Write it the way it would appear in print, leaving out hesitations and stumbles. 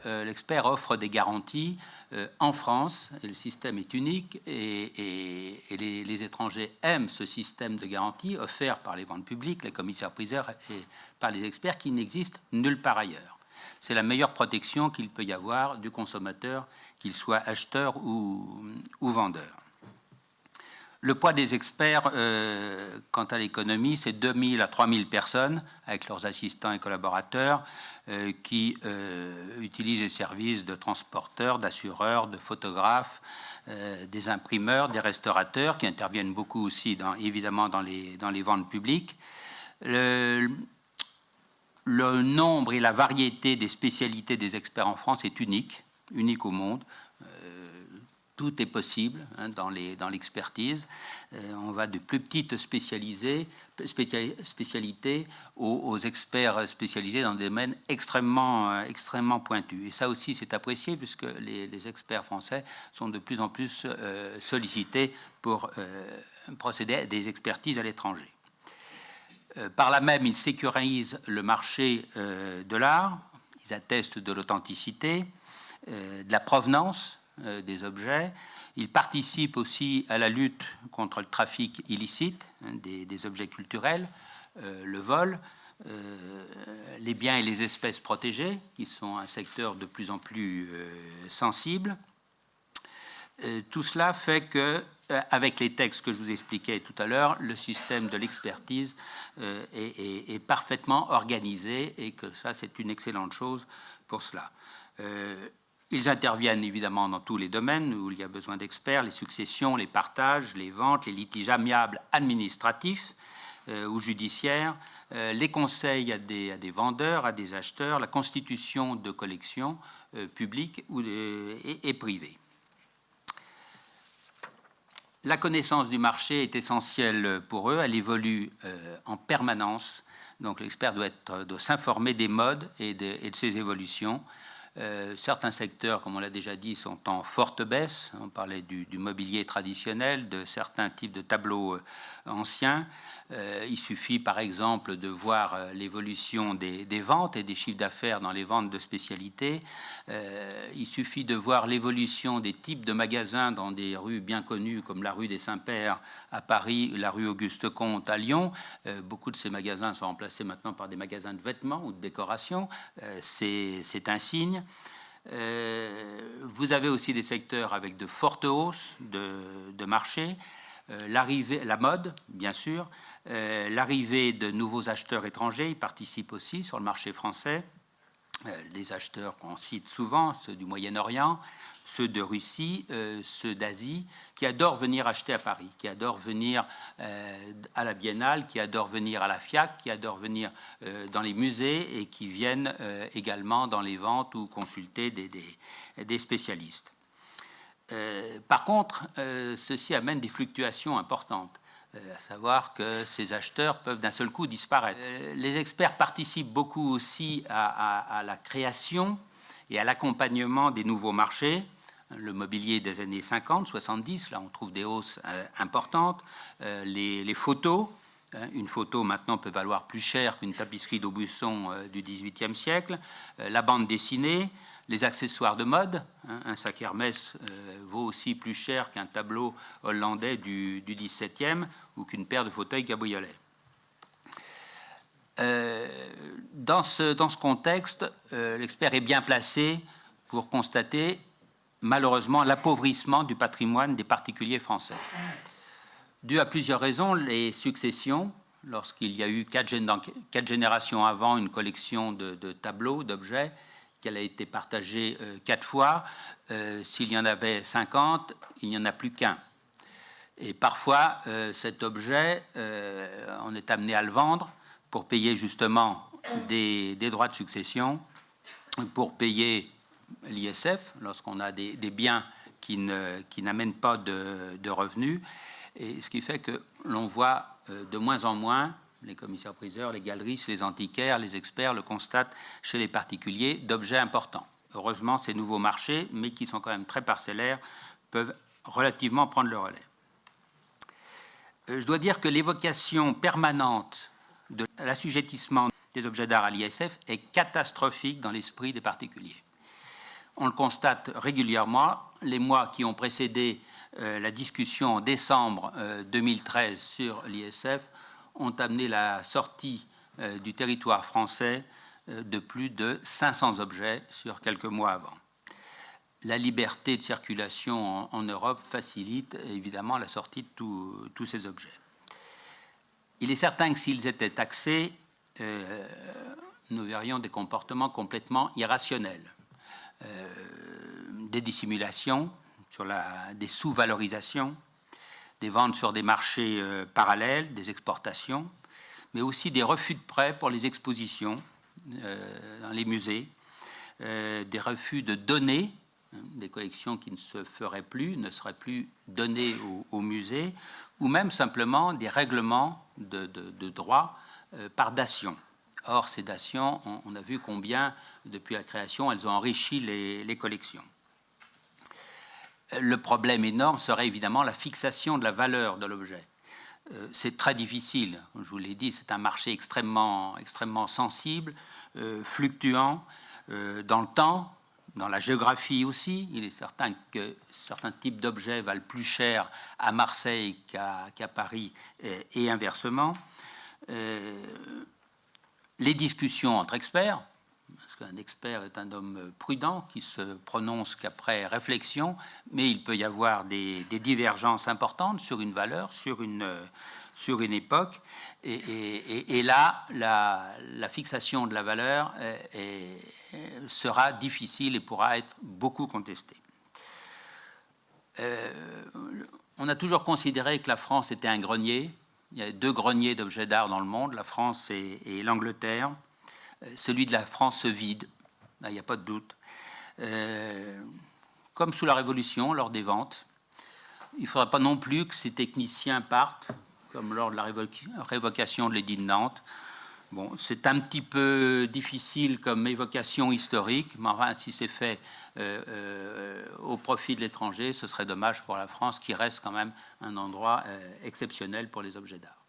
l'expert offre des garanties en France, et le système est unique, et les étrangers aiment ce système de garantie offert par les ventes publiques, les commissaires-priseurs et par les experts, qui n'existe nulle part ailleurs. C'est la meilleure protection qu'il peut y avoir du consommateur, qu'il soit acheteur ou vendeur. Le poids des experts, quant à l'économie, c'est 2000 à 3000 personnes, avec leurs assistants et collaborateurs, qui utilisent les services de transporteurs, d'assureurs, de photographes, des imprimeurs, des restaurateurs, qui interviennent beaucoup aussi, évidemment, dans les ventes publiques. Le nombre et la variété des spécialités des experts en France est unique au monde. Tout est possible dans l'expertise. On va de plus petites spécialités aux experts spécialisés dans des domaines extrêmement pointus. Et ça aussi, c'est apprécié puisque les experts français sont de plus en plus sollicités pour procéder à des expertises à l'étranger. Par là même, ils sécurisent le marché de l'art. Ils attestent de l'authenticité, de la provenance des objets. Ils participent aussi à la lutte contre le trafic illicite des objets culturels, le vol, les biens et les espèces protégées, qui sont un secteur de plus en plus sensible. Tout cela fait que, avec les textes que je vous expliquais tout à l'heure, le système de l'expertise est parfaitement organisé, et que ça, c'est une excellente chose pour cela. Ils interviennent évidemment dans tous les domaines où il y a besoin d'experts, les successions, les partages, les ventes, les litiges amiables administratifs ou judiciaires, les conseils à des vendeurs, à des acheteurs, la constitution de collections publiques et privées. La connaissance du marché est essentielle pour eux, elle évolue en permanence, donc l'expert doit s'informer des modes et de ses évolutions. Certains secteurs, comme on l'a déjà dit, sont en forte baisse. On parlait du mobilier traditionnel, de certains types de tableaux anciens. Il suffit par exemple de voir l'évolution des ventes et des chiffres d'affaires dans les ventes de spécialités. Il suffit de voir l'évolution des types de magasins dans des rues bien connues comme la rue des Saints-Pères à Paris, la rue Auguste-Comte à Lyon. Beaucoup de ces magasins sont remplacés maintenant par des magasins de vêtements ou de décoration. C'est un signe. Vous avez aussi des secteurs avec de fortes hausses de marché. La mode, bien sûr, l'arrivée de nouveaux acheteurs étrangers, ils participent aussi sur le marché français. Les acheteurs qu'on cite souvent, ceux du Moyen-Orient, ceux de Russie, ceux d'Asie, qui adorent venir acheter à Paris, qui adorent venir à la Biennale, qui adorent venir à la FIAC, qui adorent venir dans les musées et qui viennent également dans les ventes ou consulter des spécialistes. Par contre, ceci amène des fluctuations importantes, à savoir que ces acheteurs peuvent d'un seul coup disparaître. Les experts participent beaucoup aussi à la création et à l'accompagnement des nouveaux marchés. Le mobilier des années 50, 70, là on trouve des hausses importantes. Les photos, une photo maintenant peut valoir plus cher qu'une tapisserie d'Aubusson du XVIIIe siècle. La bande dessinée, les accessoires de mode, un sac Hermès vaut aussi plus cher qu'un tableau hollandais du XVIIe ou qu'une paire de fauteuils cabriolet. Dans ce contexte, l'expert est bien placé pour constater malheureusement l'appauvrissement du patrimoine des particuliers français. Dû à plusieurs raisons, les successions, lorsqu'il y a eu quatre générations avant une collection de tableaux, d'objets, qu'elle a été partagée 4 fois. S'il y en avait 50, il n'y en a plus qu'un. Et parfois, cet objet, on est amené à le vendre pour payer justement des droits de succession, pour payer l'ISF, lorsqu'on a des biens qui n'amènent pas de revenus. Et ce qui fait que l'on voit de moins en moins, les commissaires-priseurs, les galeristes, les antiquaires, les experts le constatent chez les particuliers, d'objets importants. Heureusement, ces nouveaux marchés, mais qui sont quand même très parcellaires, peuvent relativement prendre le relais. Je dois dire que l'évocation permanente de l'assujettissement des objets d'art à l'ISF est catastrophique dans l'esprit des particuliers. On le constate régulièrement. Les mois qui ont précédé la discussion en décembre 2013 sur l'ISF ont amené la sortie du territoire français de plus de 500 objets sur quelques mois avant. La liberté de circulation en Europe facilite évidemment la sortie de tous ces objets. Il est certain que s'ils étaient taxés, nous verrions des comportements complètement irrationnels. Des dissimulations, des sous-valorisations, des ventes sur des marchés parallèles, des exportations, mais aussi des refus de prêts pour les expositions dans les musées, des refus de donner des collections qui ne se feraient plus, ne seraient plus données au musée, ou même simplement des règlements de droit par dation. Or, ces dations, on a vu combien, depuis la création, elles ont enrichi les collections. Le problème énorme serait évidemment la fixation de la valeur de l'objet. C'est très difficile, comme je vous l'ai dit, c'est un marché extrêmement sensible, fluctuant dans le temps, dans la géographie aussi. Il est certain que certains types d'objets valent plus cher à Marseille qu'à Paris et inversement. Les discussions entre experts, parce qu'un expert est un homme prudent qui se prononce qu'après réflexion, mais il peut y avoir des divergences importantes sur une valeur, sur une époque, et là, la fixation de la valeur sera difficile et pourra être beaucoup contestée. On a toujours considéré que la France était un grenier. Il y a 2 greniers d'objets d'art dans le monde, la France et l'Angleterre. Celui de la France se vide, là, il n'y a pas de doute. Comme sous la Révolution, lors des ventes, il ne faudrait pas non plus que ces techniciens partent, comme lors de la révocation de l'édit de Nantes. Bon, c'est un petit peu difficile comme évocation historique, mais enfin, si c'est fait au profit de l'étranger, ce serait dommage pour la France, qui reste quand même un endroit exceptionnel pour les objets d'art.